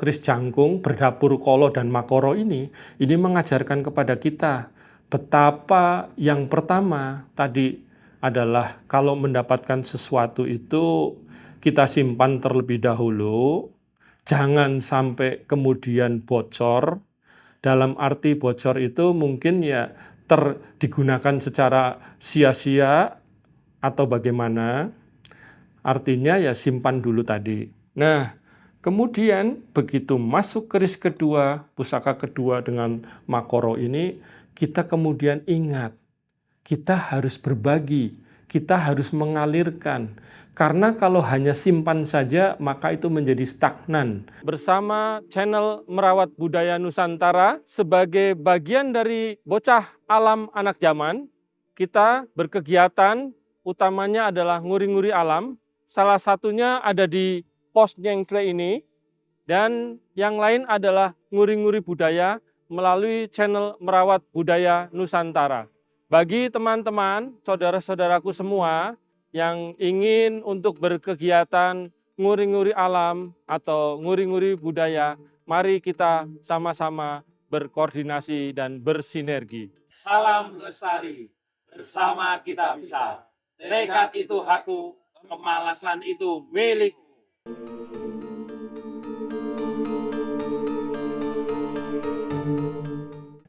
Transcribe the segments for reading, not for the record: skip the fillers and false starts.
Keris Jangkung, Berdapur Kolo, dan Makoro ini mengajarkan kepada kita betapa yang pertama tadi adalah kalau mendapatkan sesuatu itu kita simpan terlebih dahulu, jangan sampai kemudian bocor. Dalam arti bocor itu mungkin ya digunakan secara sia-sia atau bagaimana. Artinya ya simpan dulu tadi. Nah, kemudian begitu masuk keris kedua, pusaka kedua dengan Makoro ini, kita kemudian ingat, kita harus berbagi, kita harus mengalirkan. Karena kalau hanya simpan saja, maka itu menjadi stagnan. Bersama channel Merawat Budaya Nusantara, sebagai bagian dari Bocah Alam Anak Zaman, kita berkegiatan, utamanya adalah nguri-nguri alam. Salah satunya ada di Pos Nyengsle ini, dan yang lain adalah nguri-nguri budaya melalui channel Merawat Budaya Nusantara. Bagi teman-teman, saudara-saudaraku semua yang ingin untuk berkegiatan nguri-nguri alam atau nguri-nguri budaya, mari kita sama-sama berkoordinasi dan bersinergi. Salam lestari, bersama kita bisa. Tekad itu hakku, kemalasan itu milik.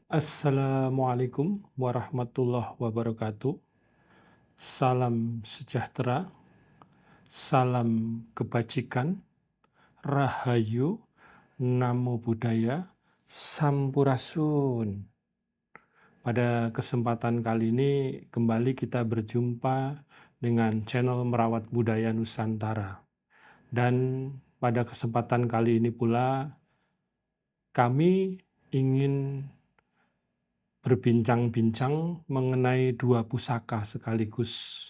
Assalamualaikum warahmatullahi wabarakatuh. Salam sejahtera, salam kebajikan, rahayu, namo buddhaya, sampurasun. Pada kesempatan kali ini kembali kita berjumpa dengan channel Merawat Budaya Nusantara. Dan pada kesempatan kali ini pula kami ingin berbincang-bincang mengenai dua pusaka sekaligus.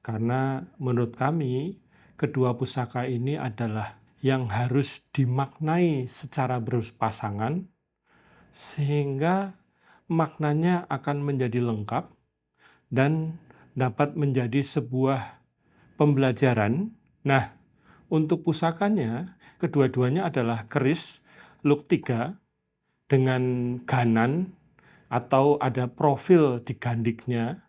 Karena menurut kami, kedua pusaka ini adalah yang harus dimaknai secara berpasangan, sehingga maknanya akan menjadi lengkap dan dapat menjadi sebuah pembelajaran. Nah, untuk pusakanya, kedua-duanya adalah keris luk 3 dengan ganan atau ada profil di gandiknya.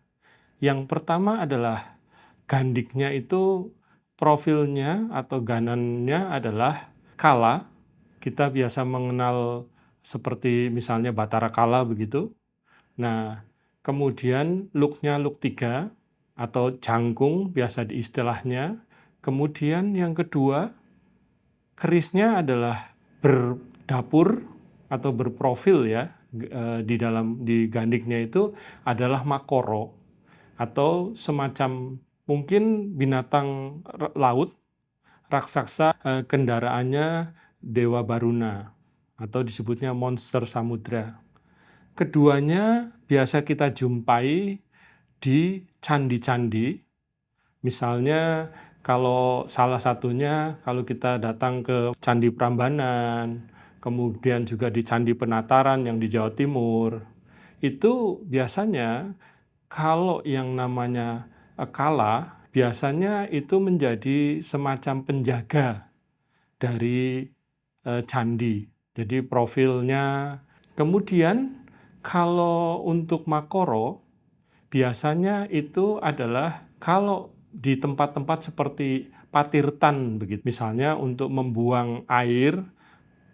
Yang pertama adalah gandiknya itu profilnya atau ganannya adalah kala. Kita biasa mengenal seperti misalnya Batara Kala begitu. Nah, kemudian luknya luk 3 atau jangkung biasa diistilahnya. Kemudian yang kedua, kerisnya adalah berdapur atau berprofil ya. Di gandiknya itu adalah makoro atau semacam mungkin binatang laut raksasa, kendaraannya Dewa Baruna atau disebutnya monster samudra. Keduanya biasa kita jumpai di candi-candi. Misalnya kalau salah satunya kalau kita datang ke Candi Prambanan, kemudian juga di Candi Penataran yang di Jawa Timur, itu biasanya kalau yang namanya kala, biasanya itu menjadi semacam penjaga dari candi. Jadi profilnya. Kemudian kalau untuk makoro, biasanya itu adalah kalau di tempat-tempat seperti patirtan begitu. Misalnya untuk membuang air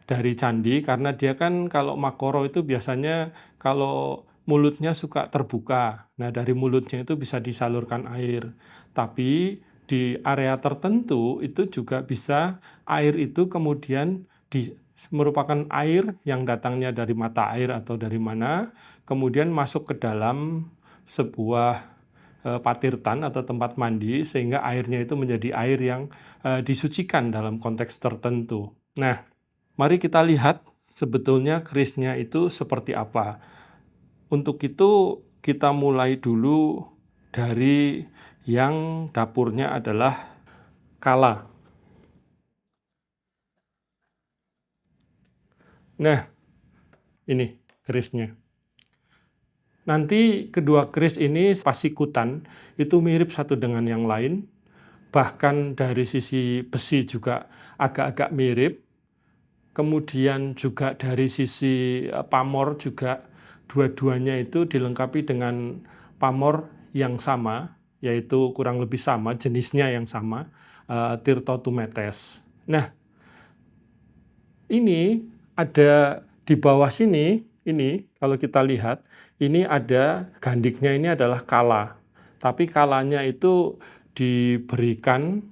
dari candi, karena dia kan kalau makoro itu biasanya kalau mulutnya suka terbuka. Nah, dari mulutnya itu bisa disalurkan air. Tapi di area tertentu itu juga bisa air itu kemudian merupakan air yang datangnya dari mata air atau dari mana, kemudian masuk ke dalam sebuah patirtan atau tempat mandi, sehingga airnya itu menjadi air yang disucikan dalam konteks tertentu. Nah, mari kita lihat sebetulnya kerisnya itu seperti apa. Untuk itu kita mulai dulu dari yang dapurnya adalah kala. Nah, ini kerisnya. Nanti kedua keris ini pasikutan, itu mirip satu dengan yang lain. Bahkan dari sisi besi juga agak-agak mirip. kemudian juga dari sisi pamor juga dua-duanya itu dilengkapi dengan pamor yang sama, yaitu kurang lebih sama, jenisnya yang sama, Tirta Tumetes. Nah, ini ada di bawah sini, ini kalau kita lihat, ini ada gandiknya ini adalah kala. Tapi kalanya itu diberikan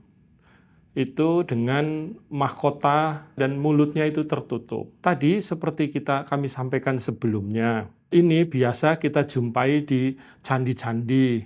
itu dengan mahkota dan mulutnya itu tertutup. Tadi seperti kami sampaikan sebelumnya, ini biasa kita jumpai di candi-candi.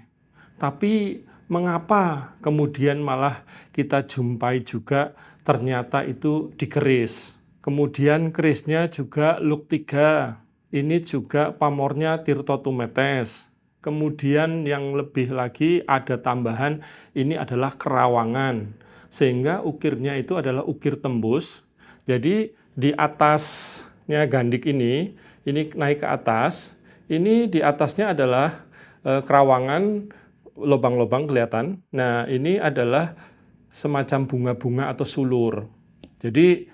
Tapi mengapa kemudian malah kita jumpai juga ternyata itu dikeris. Kemudian kerisnya juga Luktiga. Ini juga pamornya Tirta Tumetes. Kemudian yang lebih lagi ada tambahan, ini adalah kerawangan. Sehingga ukirnya itu adalah ukir tembus. Jadi di atasnya gandik ini naik ke atas. Ini di atasnya adalah kerawangan, lubang-lubang kelihatan. Nah, ini adalah semacam bunga-bunga atau sulur. Jadi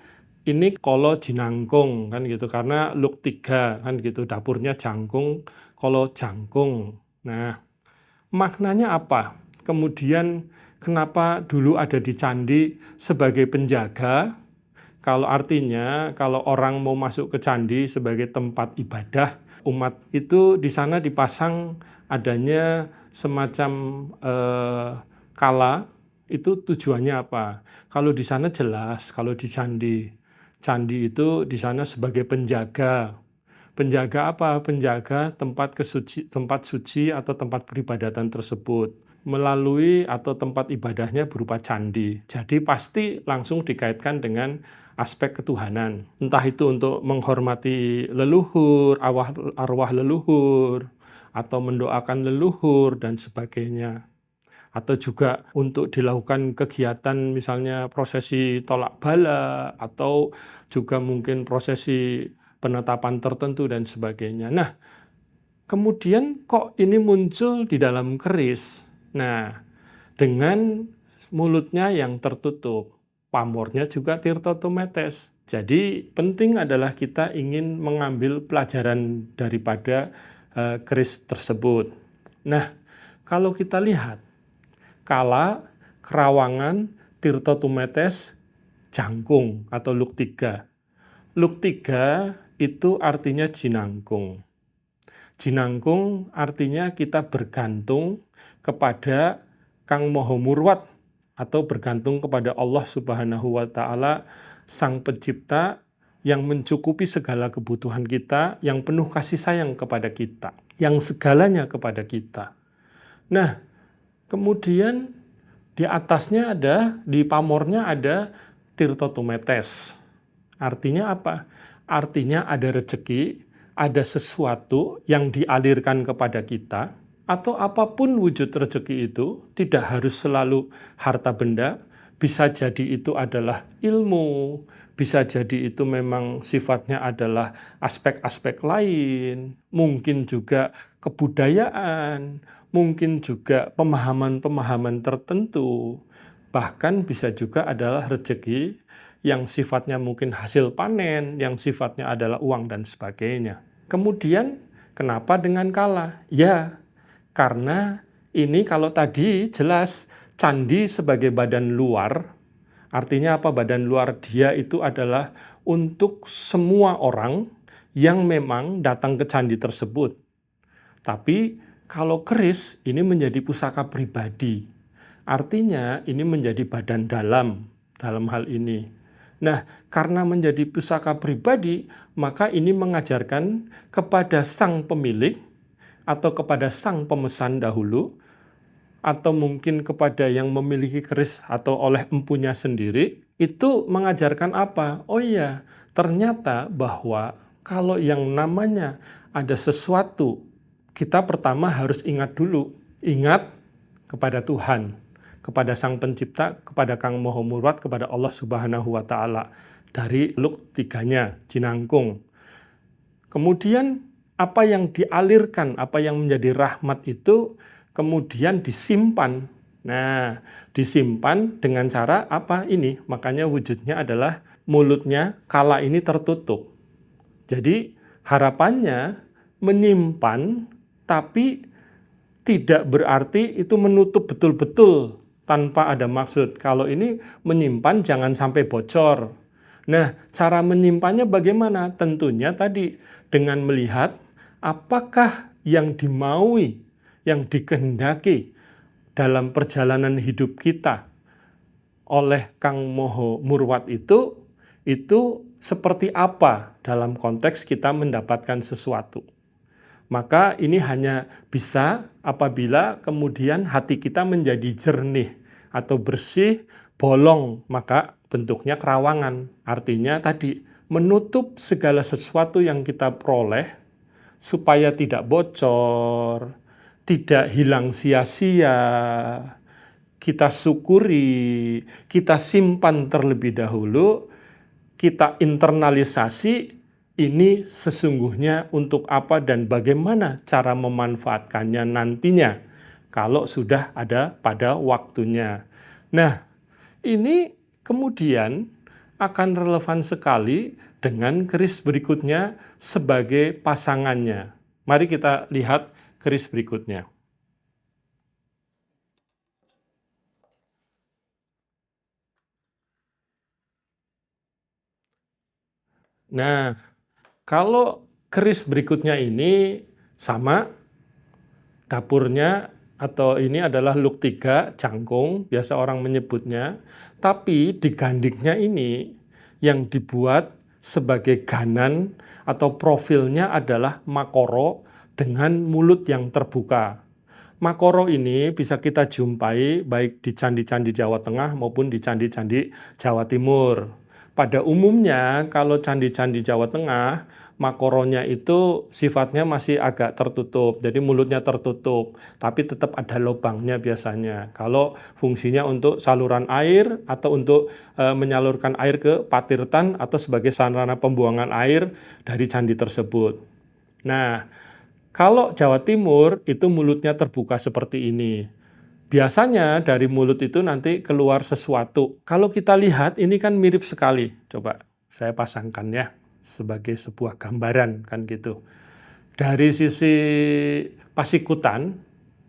ini kolo jinangkung kan gitu, karena Luktiga kan gitu, dapurnya jangkung, kolo jangkung. Nah, maknanya apa? Kemudian kenapa dulu ada di candi sebagai penjaga? Kalau artinya kalau orang mau masuk ke candi sebagai tempat ibadah, umat itu di sana dipasang adanya semacam kala. Itu tujuannya apa? Kalau di sana jelas, kalau di candi itu di sana sebagai penjaga. Penjaga apa? Penjaga tempat suci atau tempat peribadatan tersebut melalui atau tempat ibadahnya berupa candi. Jadi pasti langsung dikaitkan dengan aspek ketuhanan. Entah itu untuk menghormati leluhur, arwah leluhur, atau mendoakan leluhur dan sebagainya. Atau juga untuk dilakukan kegiatan misalnya prosesi tolak bala, atau juga mungkin prosesi penetapan tertentu dan sebagainya. Nah, kemudian kok ini muncul di dalam keris? Nah, dengan mulutnya yang tertutup, pamornya juga Tirta Tumetes. Jadi penting adalah kita ingin mengambil pelajaran daripada keris tersebut. Nah, kalau kita lihat, kala, kerawangan, Tirta Tumetes, jangkung atau Luktiga. Luktiga itu artinya jinangkung. Jinangkung artinya kita bergantung kepada Kang Maha Murwat atau bergantung kepada Allah Subhanahu wa Ta'ala, Sang Pencipta yang mencukupi segala kebutuhan kita, yang penuh kasih sayang kepada kita, yang segalanya kepada kita. Nah, kemudian di atasnya di pamornya ada Tirta Tumetes. Artinya apa? Artinya ada rezeki, ada sesuatu yang dialirkan kepada kita, atau apapun wujud rezeki itu, tidak harus selalu harta benda, bisa jadi itu adalah ilmu, bisa jadi itu memang sifatnya adalah aspek-aspek lain, mungkin juga kebudayaan, mungkin juga pemahaman-pemahaman tertentu, bahkan bisa juga adalah rezeki yang sifatnya mungkin hasil panen, yang sifatnya adalah uang dan sebagainya. Kemudian, kenapa dengan kala? Ya, karena ini kalau tadi jelas candi sebagai badan luar, artinya apa badan luar? Dia itu adalah untuk semua orang yang memang datang ke candi tersebut. Tapi kalau keris ini menjadi pusaka pribadi. Artinya ini menjadi badan dalam hal ini. Nah, karena menjadi pusaka pribadi, maka ini mengajarkan kepada sang pemilik atau kepada sang pemesan dahulu, atau mungkin kepada yang memiliki keris atau oleh empunya sendiri, itu mengajarkan apa? Oh iya, ternyata bahwa kalau yang namanya ada sesuatu, kita pertama harus ingat dulu, ingat kepada Tuhan, kepada Sang Pencipta, kepada Kang Maha Murwat, kepada Allah Subhanahu wa Ta'ala, dari Luktiganya, jinangkung. Kemudian apa yang dialirkan, apa yang menjadi rahmat itu kemudian disimpan. Nah, disimpan dengan cara apa ini? Makanya wujudnya adalah mulutnya kala ini tertutup. Jadi harapannya menyimpan, tapi tidak berarti itu menutup betul-betul tanpa ada maksud. Kalau ini menyimpan jangan sampai bocor. Nah, cara menyimpannya bagaimana? Tentunya tadi dengan melihat apakah yang dimaui, yang dikehendaki dalam perjalanan hidup kita oleh Kang Moho Murwat itu seperti apa dalam konteks kita mendapatkan sesuatu. Maka ini hanya bisa apabila kemudian hati kita menjadi jernih atau bersih, bolong, maka bentuknya kerawangan. Artinya tadi menutup segala sesuatu yang kita peroleh supaya tidak bocor, tidak hilang sia-sia, kita syukuri, kita simpan terlebih dahulu, kita internalisasi ini sesungguhnya untuk apa dan bagaimana cara memanfaatkannya nantinya kalau sudah ada pada waktunya. Nah, ini kemudian akan relevan sekali dengan keris berikutnya sebagai pasangannya. Mari kita lihat keris berikutnya. Nah, kalau keris berikutnya ini sama, dapurnya atau ini adalah luk 3, jangkung, biasa orang menyebutnya. Tapi di gandiknya ini yang dibuat sebagai ganan atau profilnya adalah makoro dengan mulut yang terbuka. Makoro ini bisa kita jumpai baik di candi-candi Jawa Tengah maupun di candi-candi Jawa Timur. Pada umumnya kalau candi-candi Jawa Tengah, makoronya itu sifatnya masih agak tertutup, jadi mulutnya tertutup, tapi tetap ada lubangnya biasanya. Kalau fungsinya untuk saluran air atau untuk menyalurkan air ke patirtan atau sebagai sarana pembuangan air dari candi tersebut. Nah, kalau Jawa Timur itu mulutnya terbuka seperti ini. Biasanya dari mulut itu nanti keluar sesuatu. Kalau kita lihat ini kan mirip sekali. Coba saya pasangkan ya sebagai sebuah gambaran kan gitu. Dari sisi pasikutan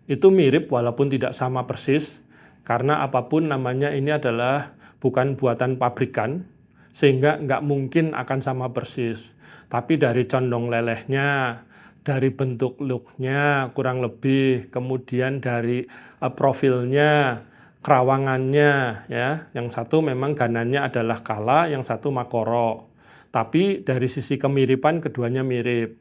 itu mirip walaupun tidak sama persis. Karena apapun namanya ini adalah bukan buatan pabrikan. Sehingga nggak mungkin akan sama persis. Tapi dari condong lelehnya, dari bentuk looknya kurang lebih, kemudian dari profilnya, kerawangannya, ya, yang satu memang ganannya adalah kala, yang satu makoro. Tapi dari sisi kemiripan keduanya mirip.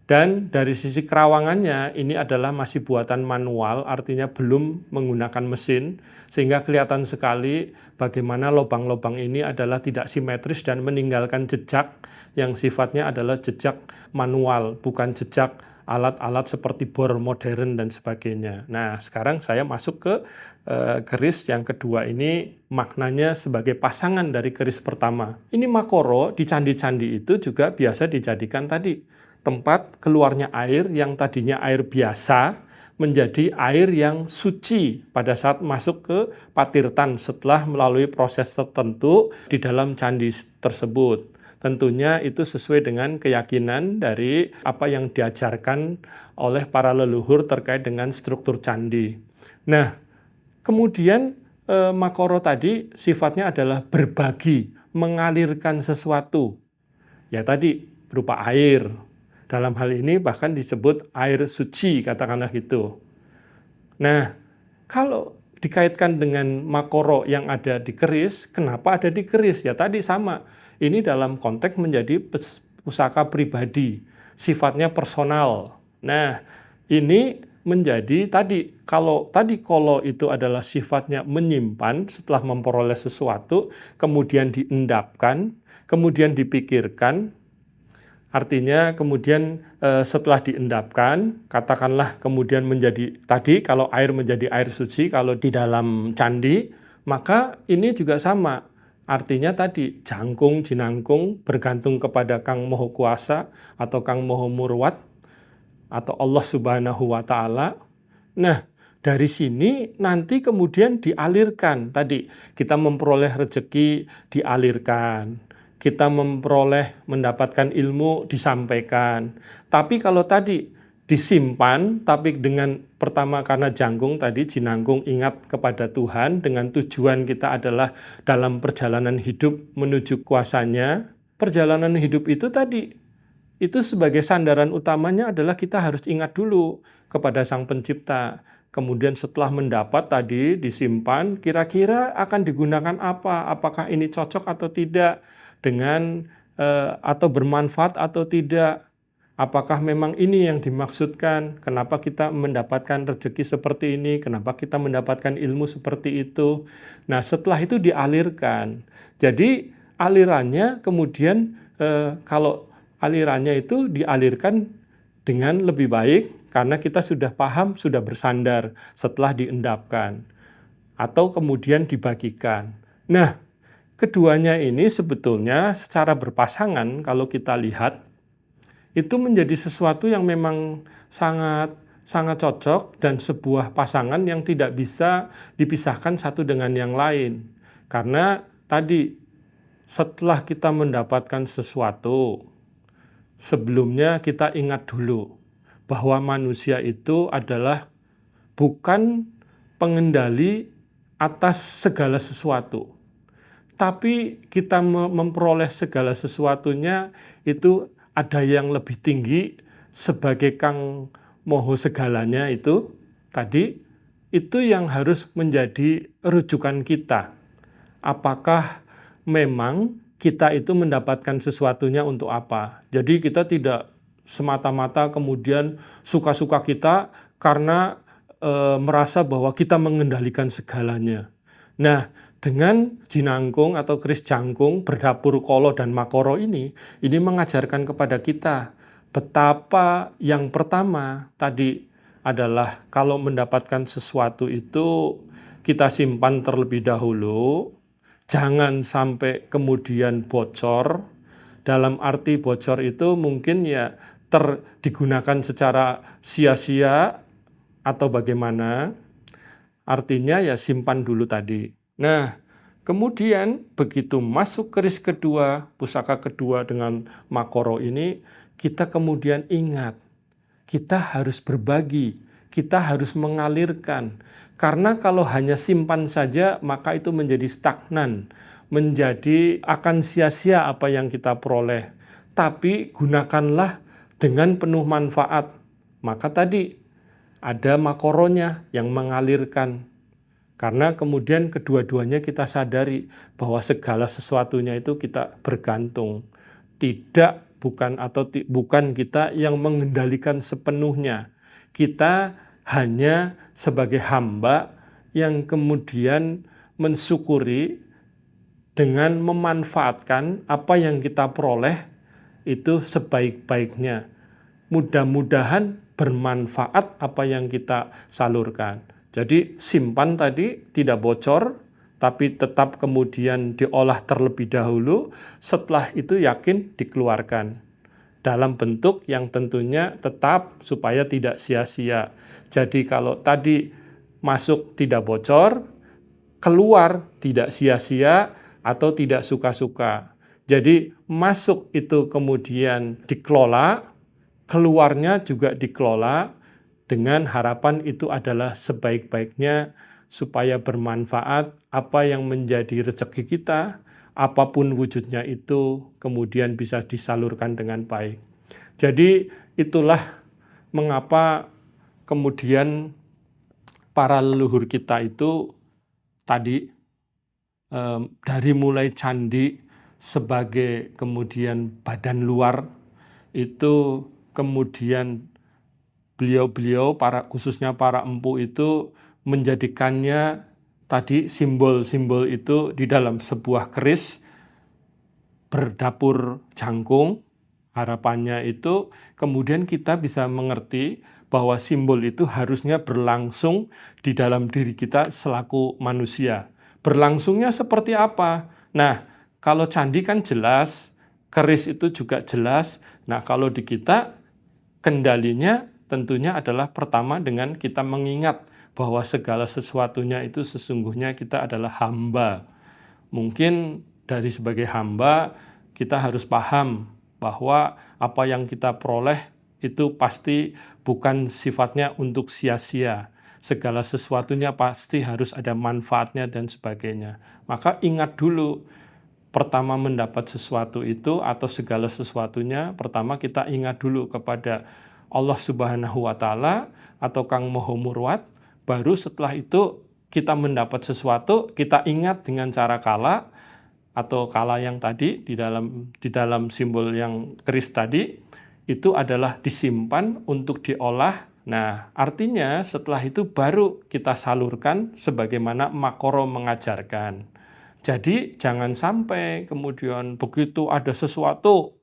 Dan dari sisi kerawangannya ini adalah masih buatan manual, artinya belum menggunakan mesin, sehingga kelihatan sekali bagaimana lubang-lubang ini adalah tidak simetris dan meninggalkan jejak yang sifatnya adalah jejak manual, bukan jejak alat-alat seperti bor modern dan sebagainya. Nah, sekarang saya masuk ke keris yang kedua ini, maknanya sebagai pasangan dari keris pertama. Ini makoro di candi-candi itu juga biasa dijadikan tadi tempat keluarnya air yang tadinya air biasa menjadi air yang suci pada saat masuk ke patirtan setelah melalui proses tertentu di dalam candi tersebut. Tentunya itu sesuai dengan keyakinan dari apa yang diajarkan oleh para leluhur terkait dengan struktur candi. Nah, kemudian makoro tadi sifatnya adalah berbagi, mengalirkan sesuatu. Ya tadi berupa air. Dalam hal ini bahkan disebut air suci, katakanlah gitu. Nah, kalau dikaitkan dengan makoro yang ada di keris, kenapa ada di keris? Ya tadi sama, ini dalam konteks menjadi pusaka pribadi, sifatnya personal. Nah, ini menjadi tadi, kalau tadi kolo itu adalah sifatnya menyimpan setelah memperoleh sesuatu, kemudian diendapkan, kemudian dipikirkan. Artinya kemudian setelah diendapkan, katakanlah kemudian menjadi tadi kalau air menjadi air suci kalau di dalam candi, maka ini juga sama. Artinya tadi jangkung, jinangkung bergantung kepada Kang Moho Kuasa atau Kang Moho Murwat atau Allah Subhanahu wa Ta'ala. Nah, dari sini nanti kemudian dialirkan. Tadi kita memperoleh rezeki dialirkan. kita mendapatkan ilmu disampaikan. Tapi kalau tadi disimpan, tapi dengan pertama karena jangkung tadi, jinangkung ingat kepada Tuhan, dengan tujuan kita adalah dalam perjalanan hidup menuju kuasanya. Perjalanan hidup itu tadi, itu sebagai sandaran utamanya adalah kita harus ingat dulu kepada Sang Pencipta. Kemudian setelah mendapat tadi disimpan, kira-kira akan digunakan apa? Apakah ini cocok atau tidak dengan atau bermanfaat atau tidak? Apakah memang ini yang dimaksudkan? Kenapa kita mendapatkan rezeki seperti ini? Kenapa kita mendapatkan ilmu seperti itu? Nah, setelah itu dialirkan. Jadi alirannya kemudian kalau alirannya itu dialirkan dengan lebih baik karena kita sudah paham, sudah bersandar setelah diendapkan atau kemudian dibagikan. Nah, keduanya ini sebetulnya secara berpasangan kalau kita lihat itu menjadi sesuatu yang memang sangat cocok dan sebuah pasangan yang tidak bisa dipisahkan satu dengan yang lain. Karena tadi setelah kita mendapatkan sesuatu, sebelumnya kita ingat dulu bahwa manusia itu adalah bukan pengendali atas segala sesuatu. Tapi kita memperoleh segala sesuatunya itu ada yang lebih tinggi sebagai Kang Moho segalanya itu tadi, itu yang harus menjadi rujukan kita. Apakah memang kita itu mendapatkan sesuatunya untuk apa? Jadi kita tidak semata-mata kemudian suka-suka kita karena merasa bahwa kita mengendalikan segalanya. Nah, dengan jinangkung atau keris jangkung, berdapur kolo dan makoro ini mengajarkan kepada kita betapa yang pertama tadi adalah kalau mendapatkan sesuatu itu kita simpan terlebih dahulu, jangan sampai kemudian bocor. Dalam arti bocor itu mungkin ya digunakan secara sia-sia atau bagaimana. Artinya ya simpan dulu tadi. Nah, kemudian begitu masuk keris kedua, pusaka kedua dengan makoro ini, kita kemudian ingat, kita harus berbagi, kita harus mengalirkan. Karena kalau hanya simpan saja, maka itu menjadi stagnan, menjadi akan sia-sia apa yang kita peroleh. Tapi gunakanlah dengan penuh manfaat. Maka tadi ada makoronya yang mengalirkan. Karena kemudian kedua-duanya kita sadari bahwa segala sesuatunya itu kita bergantung. Bukan kita yang mengendalikan sepenuhnya. Kita hanya sebagai hamba yang kemudian mensyukuri dengan memanfaatkan apa yang kita peroleh itu sebaik-baiknya. Mudah-mudahan bermanfaat apa yang kita salurkan. Jadi simpan tadi tidak bocor, tapi tetap kemudian diolah terlebih dahulu, setelah itu yakin dikeluarkan. Dalam bentuk yang tentunya tetap supaya tidak sia-sia. Jadi kalau tadi masuk tidak bocor, keluar tidak sia-sia atau tidak suka-suka. Jadi masuk itu kemudian dikelola, keluarnya juga dikelola, dengan harapan itu adalah sebaik-baiknya supaya bermanfaat apa yang menjadi rezeki kita, apapun wujudnya itu kemudian bisa disalurkan dengan baik. Jadi itulah mengapa kemudian para leluhur kita itu tadi dari mulai candi sebagai kemudian badan luar itu kemudian beliau-beliau khususnya para empu itu menjadikannya tadi simbol-simbol itu di dalam sebuah keris berdapur jangkung. Harapannya itu kemudian kita bisa mengerti bahwa simbol itu harusnya berlangsung di dalam diri kita selaku manusia. Berlangsungnya seperti apa? Nah, kalau candi kan jelas, keris itu juga jelas. Nah, kalau di kita kendalinya tentunya adalah pertama dengan kita mengingat bahwa segala sesuatunya itu sesungguhnya kita adalah hamba. Mungkin dari sebagai hamba kita harus paham bahwa apa yang kita peroleh itu pasti bukan sifatnya untuk sia-sia. Segala sesuatunya pasti harus ada manfaatnya dan sebagainya. Maka ingat dulu, pertama mendapat sesuatu itu atau segala sesuatunya, pertama kita ingat dulu kepada Allah Subhanahu wa Ta'ala atau Kang Moho Murwat, baru setelah itu kita mendapat sesuatu, kita ingat dengan cara kala atau kala yang tadi di dalam simbol yang keris tadi, itu adalah disimpan untuk diolah. Nah, artinya setelah itu baru kita salurkan sebagaimana Makoro mengajarkan. Jadi jangan sampai kemudian begitu ada sesuatu,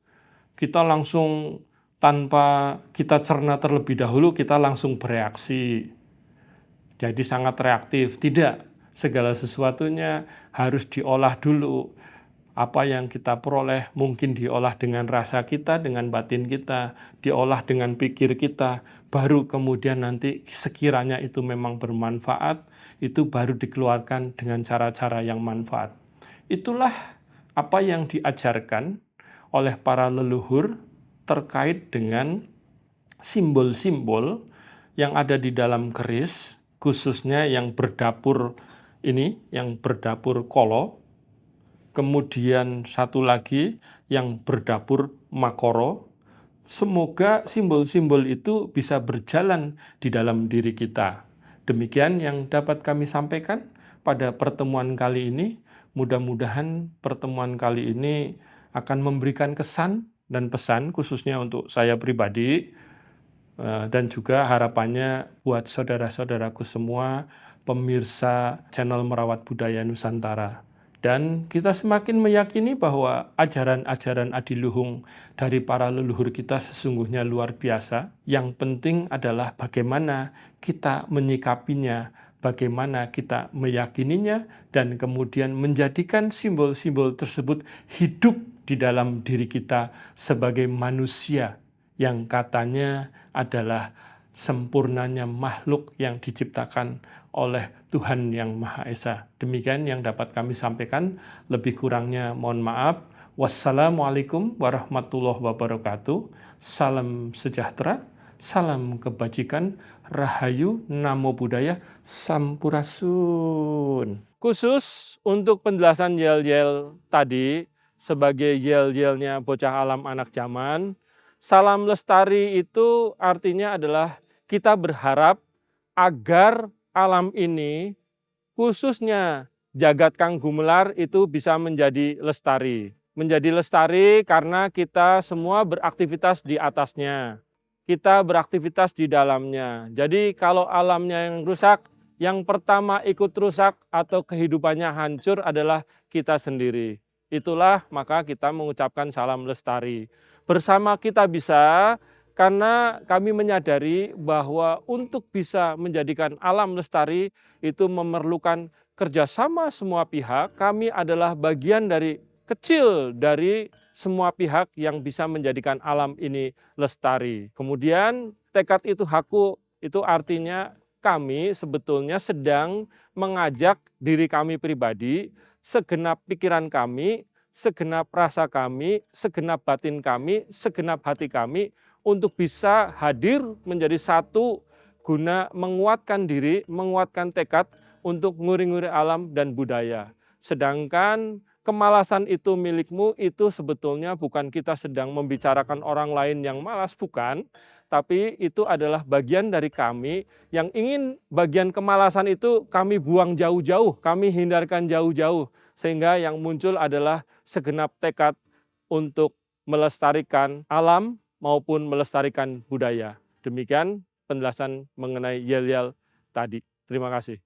kita langsung tanpa kita cerna terlebih dahulu, kita langsung bereaksi. Jadi sangat reaktif. Tidak, segala sesuatunya harus diolah dulu. Apa yang kita peroleh mungkin diolah dengan rasa kita, dengan batin kita, diolah dengan pikir kita, baru kemudian nanti sekiranya itu memang bermanfaat, itu baru dikeluarkan dengan cara-cara yang manfaat. Itulah apa yang diajarkan oleh para leluhur terkait dengan simbol-simbol yang ada di dalam keris, khususnya yang berdapur ini, yang berdapur kolo, kemudian satu lagi yang berdapur Makoro. Semoga simbol-simbol itu bisa berjalan di dalam diri kita. Demikian yang dapat kami sampaikan pada pertemuan kali ini. Mudah-mudahan pertemuan kali ini akan memberikan kesan dan pesan khususnya untuk saya pribadi, dan juga harapannya buat saudara-saudaraku semua pemirsa channel Merawat Budaya Nusantara. Dan kita semakin meyakini bahwa ajaran-ajaran adiluhung dari para leluhur kita sesungguhnya luar biasa. Yang penting adalah bagaimana kita menyikapinya, bagaimana kita meyakininya, dan kemudian menjadikan simbol-simbol tersebut hidup di dalam diri kita sebagai manusia yang katanya adalah sempurnanya makhluk yang diciptakan oleh Tuhan Yang Maha Esa. Demikian yang dapat kami sampaikan, lebih kurangnya mohon maaf. Wassalamualaikum warahmatullahi wabarakatuh. Salam sejahtera, salam kebajikan, rahayu, namo buddhaya, sampurasun. Khusus untuk penjelasan yel-yel tadi, sebagai yel-yelnya bocah alam anak zaman, salam lestari itu artinya adalah kita berharap agar alam ini, khususnya jagat Kang Gumelar itu bisa menjadi lestari. Menjadi lestari karena kita semua beraktivitas di atasnya. Kita beraktivitas di dalamnya. Jadi kalau alamnya yang rusak, yang pertama ikut rusak atau kehidupannya hancur adalah kita sendiri. Itulah maka kita mengucapkan salam lestari. Bersama kita bisa, karena kami menyadari bahwa untuk bisa menjadikan alam lestari itu memerlukan kerjasama semua pihak. Kami adalah bagian dari kecil dari semua pihak yang bisa menjadikan alam ini lestari. Kemudian tekad itu haku, itu artinya kami sebetulnya sedang mengajak diri kami pribadi, segenap pikiran kami, segenap rasa kami, segenap batin kami, segenap hati kami untuk bisa hadir menjadi satu guna menguatkan diri, menguatkan tekad untuk nguri-nguri alam dan budaya. Sedangkan kemalasan itu milikmu itu sebetulnya bukan kita sedang membicarakan orang lain yang malas, bukan. Tapi itu adalah bagian dari kami yang ingin bagian kemalasan itu kami buang jauh-jauh, kami hindarkan jauh-jauh. Sehingga yang muncul adalah segenap tekad untuk melestarikan alam maupun melestarikan budaya. Demikian penjelasan mengenai yel-yel tadi. Terima kasih.